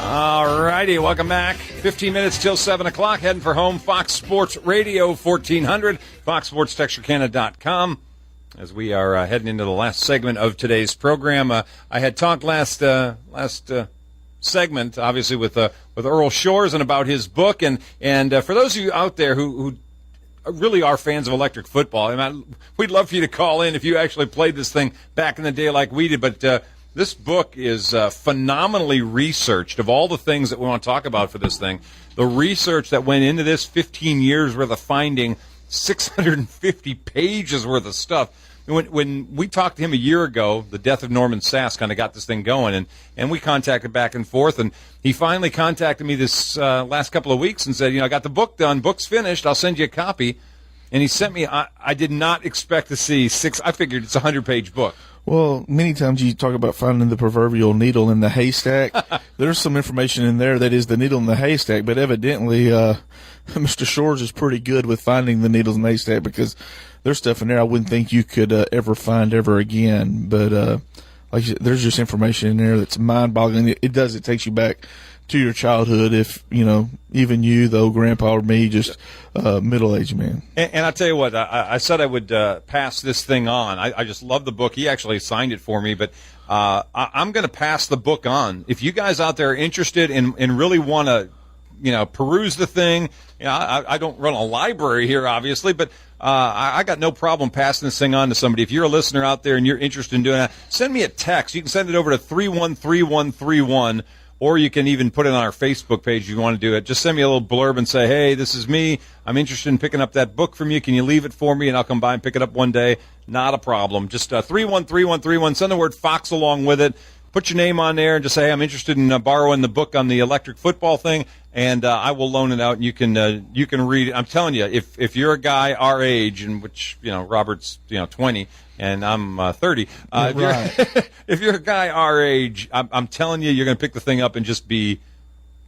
All righty, welcome back. 15 minutes till 7 o'clock, heading for home. Fox Sports Radio 1400, foxsportstexarkana.com. As we are heading into the last segment of today's program. I had talked last segment, obviously, with Earl Shores and about his book. And for those of you out there who really are fans of electric football, we'd love for you to call in if you actually played this thing back in the day like we did. But this book is phenomenally researched. Of all the things that we want to talk about for this thing, the research that went into this, 15 years worth of finding, 650 pages worth of stuff. When we talked to him a year ago, the death of Norman Sass kind of got this thing going, and we contacted back and forth, and he finally contacted me this last couple of weeks and said, I got the book done, book's finished, I'll send you a copy. And he sent me, I did not expect to see I figured it's a 100-page book. Well, many times you talk about finding the proverbial needle in the haystack. There's some information in there that is the needle in the haystack, but evidently Mr. Shores is pretty good with finding the needles in the haystack, because there's stuff in there I wouldn't think you could ever find ever again. But there's just information in there that's mind-boggling. It takes you back to your childhood, if, even you, though, Grandpa, or me, just middle-aged man. And I'll tell you what, I said I would pass this thing on. I just love the book. He actually signed it for me, but I'm going to pass the book on. If you guys out there are interested and really want to, peruse the thing, I don't run a library here, obviously, but I got no problem passing this thing on to somebody. If you're a listener out there and you're interested in doing that, send me a text. You can send it over to 313131. Or you can even put it on our Facebook page if you want to do it. Just send me a little blurb and say, hey, this is me. I'm interested in picking up that book from you. Can you leave it for me, and I'll come by and pick it up one day? Not a problem. Just 313131. Send the word Fox along with it. Put your name on there and just say, hey, I'm interested in borrowing the book on the electric football thing, and I will loan it out, and you can read it. I'm telling you, if you're a guy our age, and which, Robert's 20, and I'm 30. If you're a guy our age, I'm telling you, you're going to pick the thing up and just be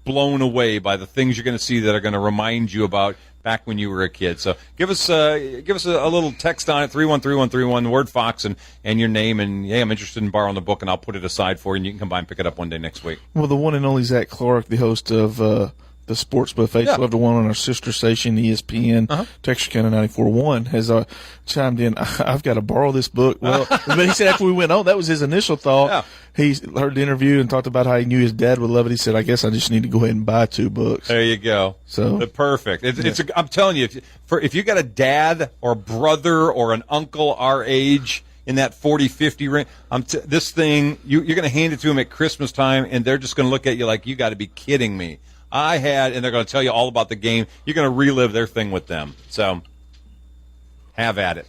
blown away by the things you're going to see that are going to remind you about back when you were a kid. So give us a little text on it, 313131, the word Fox, and your name, and hey, I'm interested in borrowing the book, and I'll put it aside for you, and you can come by and pick it up one day next week. Well, the one and only Zach Clark, the host of the Sports Buffet, 12 to 1 on our sister station, ESPN, Texarkana 94.1, has chimed in, I've got to borrow this book. Well, but he said after we went on, that was his initial thought. Yeah. He heard the interview and talked about how he knew his dad would love it. He said, I guess I just need to go ahead and buy 2 books. There you go. So perfect. I'm telling you, if you got a dad or brother or an uncle our age in that 40, 50 range, this thing, you're going to hand it to them at Christmas time, and they're just going to look at you like, you got to be kidding me. And they're going to tell you all about the game. You're going to relive their thing with them. So have at it.